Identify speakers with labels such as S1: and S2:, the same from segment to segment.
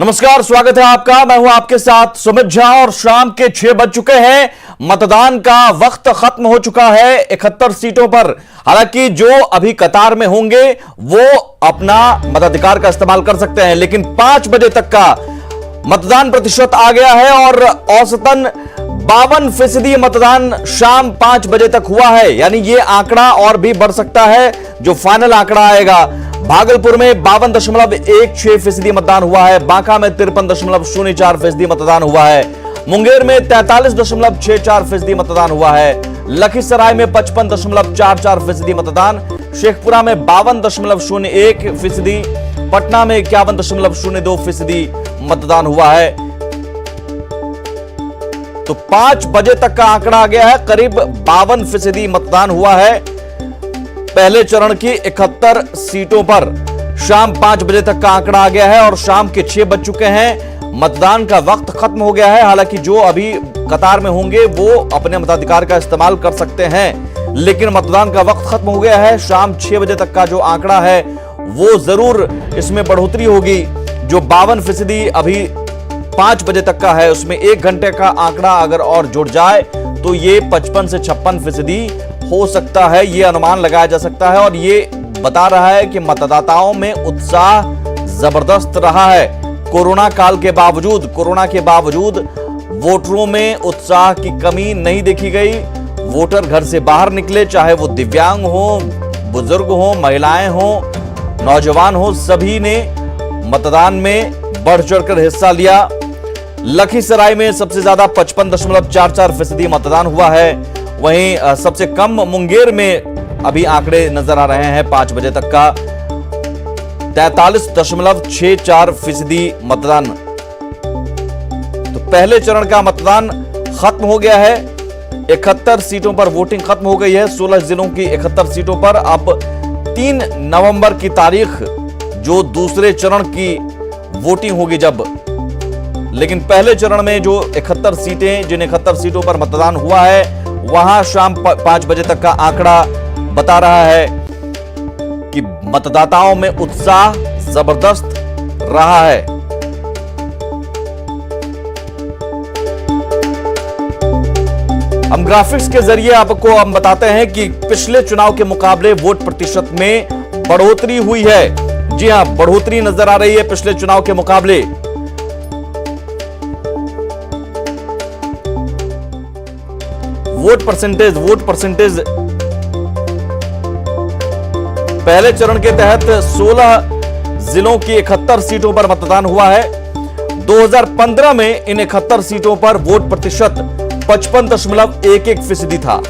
S1: नमस्कार, स्वागत है आपका। मैं हूं आपके साथ सुमित झा और शाम के 6 बज चुके हैं। मतदान का वक्त खत्म हो चुका है 71 सीटों पर। हालांकि जो अभी कतार में होंगे वो अपना मताधिकार का इस्तेमाल कर सकते हैं, लेकिन 5 बजे तक का मतदान प्रतिशत आ गया है और औसतन 52% मतदान शाम 5 बजे तक हुआ है। यानी ये आंकड़ा और भी बढ़ सकता है जो फाइनल आंकड़ा आएगा। भागलपुर में 52.16% मतदान हुआ है, बांका में 53.04% मतदान हुआ है, मुंगेर में 43.64% मतदान हुआ है, लखीसराय में 55.44% मतदान, शेखपुरा में 52.01%, पटना में 51.02% मतदान हुआ है। तो 5 बजे तक का आंकड़ा आ गया है, करीब 52% मतदान हुआ है पहले चरण की 71 सीटों पर। शाम 5 बजे तक का आंकड़ा आ गया है और शाम के 6 बज चुके हैं। मतदान का वक्त खत्म हो गया है। हालांकि जो अभी कतार में होंगे वो अपने मताधिकार का इस्तेमाल कर सकते हैं, लेकिन मतदान का वक्त खत्म हो गया है। शाम 6 बजे तक का जो आंकड़ा है वो जरूर इसमें बढ़ोतरी होगी। जो 52% अभी 5 बजे तक का है, उसमें 1 घंटे का आंकड़ा अगर और जुड़ जाए तो ये 55 से 56% हो सकता है, ये अनुमान लगाया जा सकता है। और ये बता रहा है कि मतदाताओं में उत्साह जबरदस्त रहा है। कोरोना के बावजूद वोटरों में उत्साह की कमी नहीं देखी गई। वोटर घर से बाहर निकले, चाहे वो दिव्यांग हो, बुजुर्ग हो, महिलाएं हो, नौजवान हो, सभी ने मतदान में बढ़ चढ़कर हिस्सा लिया। लखीसराय में सबसे ज्यादा 55.44% मतदान हुआ है। वहीं सबसे कम मुंगेर में अभी आंकड़े नजर आ रहे हैं 5 बजे तक का 43.64% मतदान। तो पहले चरण का मतदान खत्म हो गया है। 71 सीटों पर वोटिंग खत्म हो गई है। 16 जिलों की 71 सीटों पर अब 3 नवंबर की तारीख जो दूसरे चरण की वोटिंग होगी जब। लेकिन पहले चरण में जो 71 सीटें, जिन 71 सीटों पर मतदान हुआ है, वहां शाम 5 बजे तक का आंकड़ा बता रहा है कि मतदाताओं में उत्साह जबरदस्त रहा है। हम ग्राफिक्स के जरिए आपको हम बताते हैं कि पिछले चुनाव के मुकाबले वोट प्रतिशत में बढ़ोतरी हुई है। जी हां, बढ़ोतरी नजर आ रही है पिछले चुनाव के मुकाबले। वोट परसेंटेज पहले चरण के तहत 16 जिलों की 71 सीटों पर मतदान हुआ है। 2015 में इन 71 सीटों पर वोट प्रतिशत 55.11% था।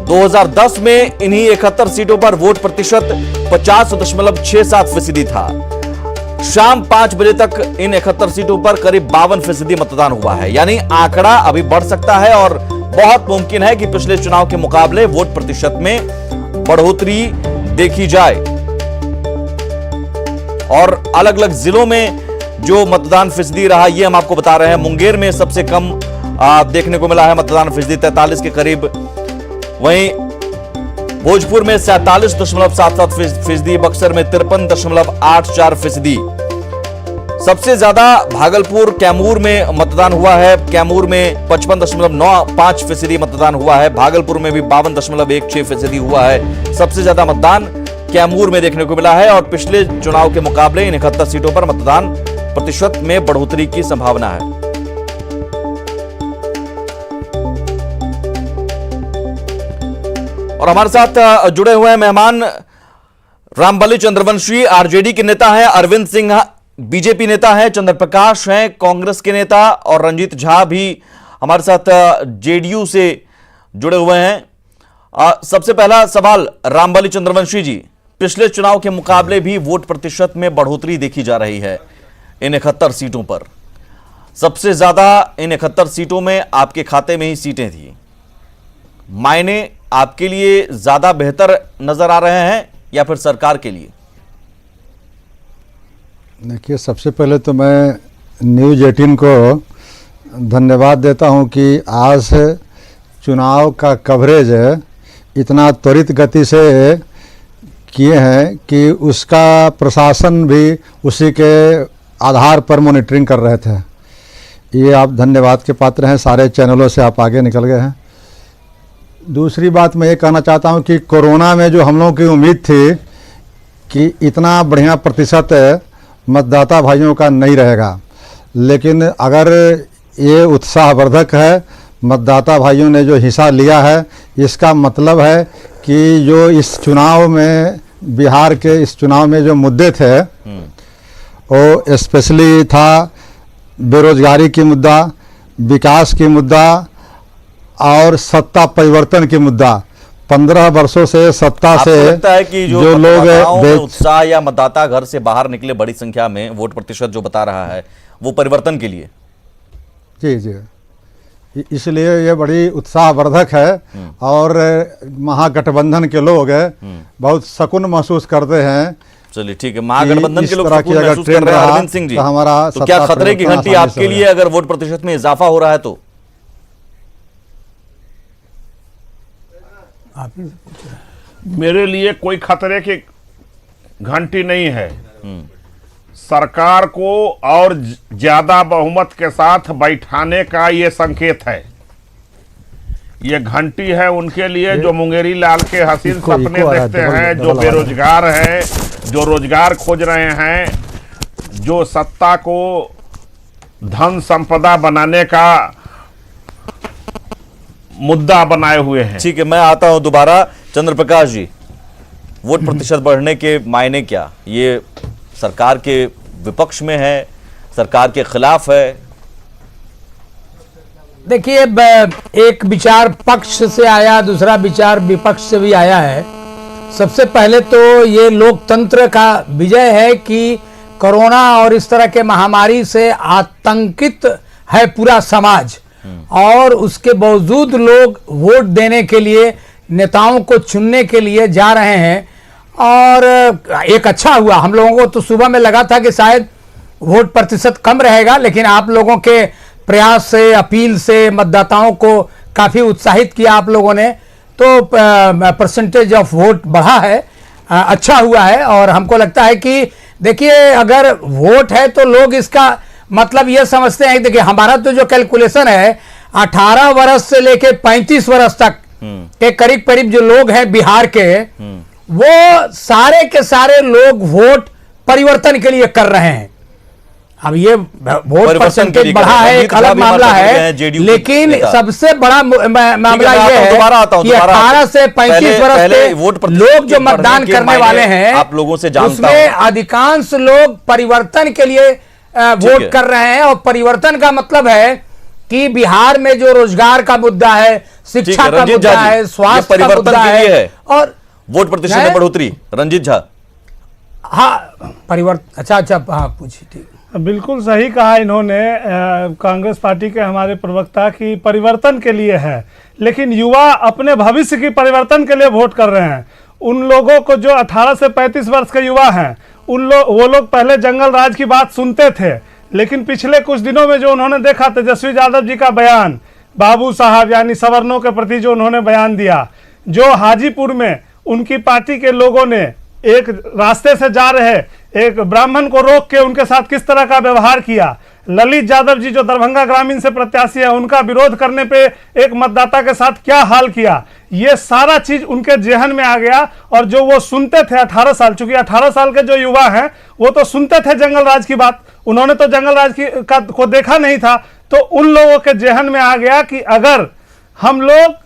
S1: 2010 में इन्हीं 71 सीटों पर वोट प्रतिशत 50.67% था। शाम 5 बजे तक इन 71 सीटों पर करीब 52% मतदान हुआ है। यानी आंकड़ा अभी बढ़ सकता है और बहुत मुमकिन है कि पिछले चुनाव के मुकाबले वोट प्रतिशत में बढ़ोतरी देखी जाए। और अलग अलग जिलों में जो मतदान फीसदी रहा ये हम आपको बता रहे हैं। मुंगेर में सबसे कम देखने को मिला है मतदान फीसदी, 43 के करीब। वहीं भोजपुर में 47.77%, बक्सर में 53.84%। सबसे ज्यादा भागलपुर कैमूर में मतदान हुआ है। कैमूर में 55.95% मतदान हुआ है। भागलपुर में भी 52.16% हुआ है। सबसे ज्यादा मतदान कैमूर में देखने को मिला है और पिछले चुनाव के मुकाबले इन 71 सीटों पर मतदान प्रतिशत में बढ़ोतरी की संभावना है। और हमारे साथ जुड़े हुए हैं मेहमान रामबली चंद्रवंशी, आरजेडी के नेता हैं, अरविंद सिंह बीजेपी नेता हैं, चंद्र प्रकाश हैं कांग्रेस के नेता, और रंजीत झा भी हमारे साथ जेडीयू से जुड़े हुए हैं। सबसे पहला सवाल रामबली चंद्रवंशी जी, पिछले चुनाव के मुकाबले भी वोट प्रतिशत में बढ़ोतरी देखी जा रही है इन 71 सीटों पर। सबसे ज्यादा इन 71 सीटों में आपके खाते में ही सीटें थी। मायने आपके लिए ज्यादा बेहतर नजर आ रहे हैं या फिर सरकार के लिए?
S2: देखिए, सबसे पहले तो मैं न्यूज़ 18 को धन्यवाद देता हूं कि आज चुनाव का कवरेज इतना त्वरित गति से किए हैं कि उसका प्रशासन भी उसी के आधार पर मॉनिटरिंग कर रहे थे। ये आप धन्यवाद के पात्र हैं, सारे चैनलों से आप आगे निकल गए हैं। दूसरी बात मैं ये कहना चाहता हूँ कि कोरोना में जो हम लोगों की उम्मीद थी कि इतना बढ़िया प्रतिशत मतदाता भाइयों का नहीं रहेगा, लेकिन अगर ये उत्साहवर्धक है, मतदाता भाइयों ने जो हिस्सा लिया है, इसका मतलब है कि जो इस चुनाव में, बिहार के इस चुनाव में जो मुद्दे थे वो स्पेशली था बेरोजगारी की मुद्दा, विकास की मुद्दा और सत्ता परिवर्तन की मुद्दा। 15 वर्षों से सत्ता से
S1: लगता है कि जो
S2: लोग
S1: उत्साह या मतदाता घर से बाहर निकले बड़ी संख्या में, वोट प्रतिशत जो बता रहा है वो परिवर्तन के लिए।
S2: जी जी, इसलिए ये बड़ी उत्साहवर्धक है और महागठबंधन के लोग बहुत सकून महसूस करते हैं।
S1: चलिए ठीक है, महागठबंधन के लोग
S2: तरह की
S1: सकून
S2: अगर
S1: महसूस
S2: ट्रेंड
S1: कर रहे हैं।
S2: रहा
S1: अरविंद सिंह जी,
S2: तो हमारा
S1: तो क्या
S2: सत्ता
S1: खतरे की
S2: परिवर्तन
S1: घंटी
S2: आसानी से
S1: आपके
S2: हो
S1: लिए अगर वोट प्रतिशत में इजाफा हो रहा है तो?
S3: मेरे लिए कोई खतरे की घंटी नहीं है। सरकार को और ज्यादा बहुमत के साथ बैठाने का ये संकेत है, ये घंटी है उनके लिए जो मुंगेरी लाल के हसीन सपने देखते हैं, जो बेरोजगार हैं, जो रोजगार खोज रहे हैं, जो सत्ता को धन संपदा बनाने का मुद्दा बनाए हुए हैं।
S1: ठीक है, मैं आता हूं दोबारा। चंद्र प्रकाश जी, वोट प्रतिशत बढ़ने के मायने क्या? ये सरकार के विपक्ष में है, सरकार के खिलाफ है?
S4: देखिए, एक विचार पक्ष से आया, दूसरा विचार विपक्ष से भी आया है। सबसे पहले तो ये लोकतंत्र का विजय है कि कोरोना और इस तरह के महामारी से आतंकित है पूरा समाज, और उसके बावजूद लोग वोट देने के लिए, नेताओं को चुनने के लिए जा रहे हैं। और एक अच्छा हुआ, हम लोगों को तो सुबह में लगा था कि शायद वोट प्रतिशत कम रहेगा, लेकिन आप लोगों के प्रयास से, अपील से मतदाताओं को काफ़ी उत्साहित किया आप लोगों ने, तो परसेंटेज ऑफ वोट बढ़ा है, अच्छा हुआ है। और हमको लगता है कि देखिए, अगर वोट है तो लोग इसका मतलब ये समझते हैं। देखिए, हमारा तो जो कैलकुलेशन है 18 वर्ष से लेके 35 वर्ष तक के करीब करीब जो लोग हैं बिहार के, वो सारे के सारे लोग वोट परिवर्तन के लिए कर रहे हैं। अब ये वोट परसेंटेज बढ़ा है, एक अलग मामला है, लेकिन सबसे बड़ा मामला ये है कि 18 से 35 वर्ष के लोग जो मतदान करने वाले हैं,
S1: आप लोगों से जानता
S4: उसमें अधिकांश लोग परिवर्तन के लिए वोट कर रहे हैं। और परिवर्तन का मतलब है कि बिहार में जो रोजगार का मुद्दा है, शिक्षा का मुद्दा है, स्वास्थ्य का मुद्दा है, और
S1: वोट प्रतिशत में बढ़ोतरी। रंजीत झा,
S4: हाँ, परिवर्तन, अच्छा, हाँ, पूछिए। ठीक,
S5: बिल्कुल सही कहा इन्होंने, कांग्रेस पार्टी के हमारे प्रवक्ता की परिवर्तन के लिए है, लेकिन युवा अपने भविष्य की परिवर्तन के लिए वोट कर रहे हैं। उन लोगों को जो 18 से 35 वर्ष के युवा हैं, वो लोग पहले जंगल राज की बात सुनते थे, लेकिन पिछले कुछ दिनों में जो उन्होंने देखा, तेजस्वी यादव जी का बयान, बाबू साहब यानी सवर्णों के प्रति जो उन्होंने बयान दिया, जो हाजीपुर में उनकी पार्टी के लोगों ने एक रास्ते से जा रहे एक ब्राह्मण को रोक के उनके साथ किस तरह का व्यवहार किया, ललित यादव जी जो दरभंगा ग्रामीण से प्रत्याशी है, उनका विरोध करने पे एक मतदाता के साथ क्या हाल किया, ये सारा चीज उनके जेहन में आ गया। और जो वो सुनते थे 18 साल, चूंकि 18 साल के जो युवा हैं वो तो सुनते थे जंगल राज की बात, उन्होंने तो जंगल राज को देखा नहीं था, तो उन लोगों के जेहन में आ गया कि अगर हम लोग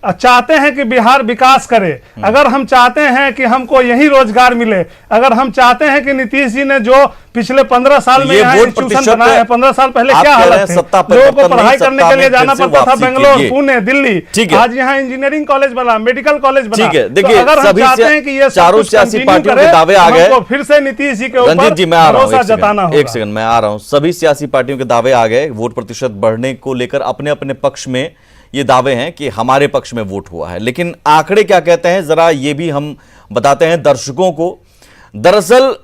S5: चाहते हैं कि बिहार विकास करे, अगर हम चाहते हैं कि हमको यही रोजगार मिले, अगर हम चाहते हैं कि नीतीश जी ने जो पिछले 15 साल में यहाँ इंस्टीट्यूशन बनाए हैं, 15 साल पहले क्या हालत थे, लोगों को पढ़ाई करने के लिए जाना पड़ता था बेंगलोर, पुणे, दिल्ली, आज यहाँ इंजीनियरिंग कॉलेज बना, मेडिकल कॉलेज बना।
S1: देखिए,
S5: अगर हम चाहते हैं कि ये
S1: चारों सियासी पार्टियों के दावे आ गए,
S5: फिर से नीतीश जी के ऊपर
S1: भरोसा जताना होगा। एक सेकंड, मैं आ रहा हूं। सभी सियासी पार्टियों के दावे आ गए, वोट प्रतिशत बढ़ने को लेकर अपने अपने पक्ष में ये दावे हैं कि हमारे पक्ष में वोट हुआ है, लेकिन आंकड़े क्या कहते हैं जरा ये भी हम बताते हैं दर्शकों को। दरअसल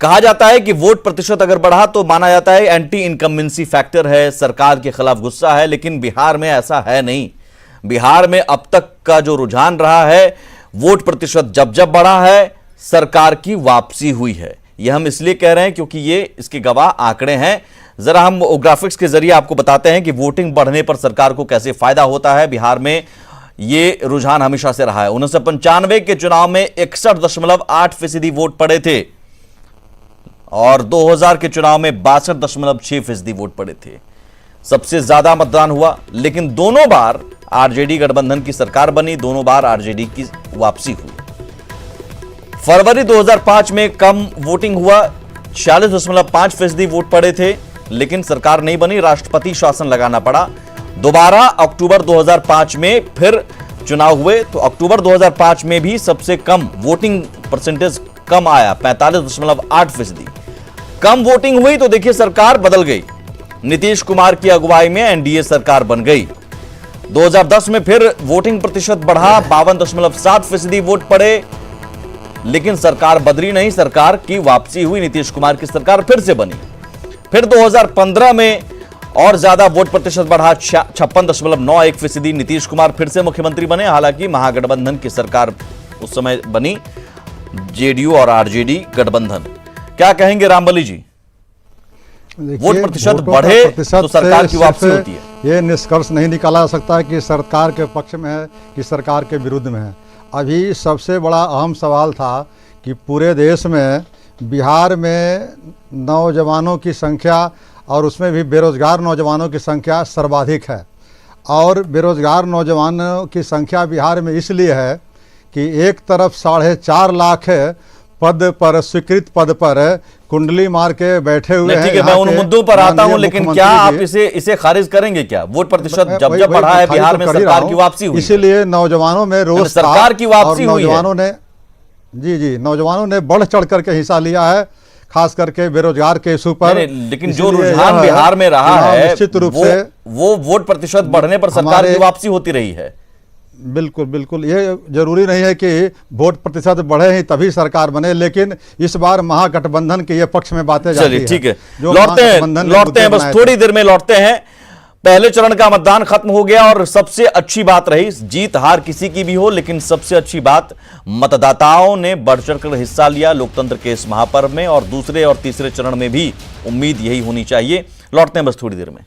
S1: कहा जाता है कि वोट प्रतिशत अगर बढ़ा तो माना जाता है एंटी इनकम्बेंसी फैक्टर है, सरकार के खिलाफ गुस्सा है, लेकिन बिहार में ऐसा है नहीं। बिहार में अब तक का जो रुझान रहा है, वोट प्रतिशत जब जब बढ़ा है सरकार की वापसी हुई है। ये हम इसलिए कह रहे हैं क्योंकि ये इसके गवाह आंकड़े हैं। जरा हम ग्राफिक्स के जरिए आपको बताते हैं कि वोटिंग बढ़ने पर सरकार को कैसे फायदा होता है। बिहार में ये रुझान हमेशा से रहा है। 1995 के चुनाव में 61.8% वोट पड़े थे और 2000 के चुनाव में 62.6% वोट पड़े थे। सबसे ज्यादा मतदान हुआ, लेकिन दोनों बार आरजेडी गठबंधन की सरकार बनी, दोनों बार आरजेडी की वापसी हुई। फरवरी 2005 में कम वोटिंग हुआ, 46.5% वोट पड़े थे, लेकिन सरकार नहीं बनी, राष्ट्रपति शासन लगाना पड़ा। दोबारा अक्टूबर 2005 में फिर चुनाव हुए तो अक्टूबर 2005 में भी सबसे कम वोटिंग परसेंटेज कम आया, 45.8%। कम वोटिंग हुई तो देखिए सरकार बदल गई, नीतीश कुमार की अगुवाई में एनडीए सरकार बन गई। 2010 में फिर वोटिंग प्रतिशत बढ़ा, 52.7% वोट पड़े, लेकिन सरकार बदली नहीं, सरकार की वापसी हुई, नीतीश कुमार की सरकार फिर से बनी। फिर 2015 में और ज्यादा वोट प्रतिशत बढ़ा, 56.91%, नीतीश कुमार फिर से मुख्यमंत्री बने। हालांकि महागठबंधन की सरकार उस समय बनी, जेडीयू और आरजेडी गठबंधन। क्या कहेंगे रामबली जी? वोट प्रतिशत बढ़े तो सरकार की वापसी होती है।
S2: ये निष्कर्ष नहीं निकाला जा सकता कि सरकार के पक्ष में है कि सरकार के विरुद्ध में है। अभी सबसे बड़ा अहम सवाल था कि पूरे देश में बिहार में नौजवानों की संख्या और उसमें भी बेरोजगार नौजवानों की संख्या सर्वाधिक है। और बेरोजगार नौजवानों की संख्या बिहार में इसलिए है कि एक तरफ 4.5 लाख पद पर, स्वीकृत पद पर कुंडली मार के बैठे हुए हैं।
S1: ठीक है, मैं उन मुद्दों पर आता हूं, लेकिन क्या आप इसे खारिज करेंगे क्या? वोट प्रतिशत जब बढ़ा है बिहार में, सरकार की वापसी हुई,
S2: इसीलिए नौजवानों में रोष,
S1: सरकार की वापसी हुई,
S2: नौजवानों ने नौजवानों ने बढ़ चढ़ करके हिस्सा लिया है, खास करके बेरोजगार के इशू पर।
S1: लेकिन जो रुझान बिहार में रहा है
S2: निश्चित रूप से
S1: वो वोट प्रतिशत बढ़ने पर सरकार की वापसी होती रही है।
S2: बिल्कुल बिल्कुल, ये जरूरी नहीं है कि वोट प्रतिशत बढ़े ही तभी सरकार बने, लेकिन इस बार महागठबंधन के ये पक्ष में बातें जाती हैं।
S1: ठीक है, लौटते हैं बस थोड़ी देर में लौटते हैं। पहले चरण का मतदान खत्म हो गया और सबसे अच्छी बात रही, जीत हार किसी की भी हो, लेकिन सबसे अच्छी बात मतदाताओं ने बढ़ चढ़कर हिस्सा लिया लोकतंत्र के इस महापर्व में। और दूसरे और तीसरे चरण में भी उम्मीद यही होनी चाहिए। लौटते हैं बस थोड़ी देर में।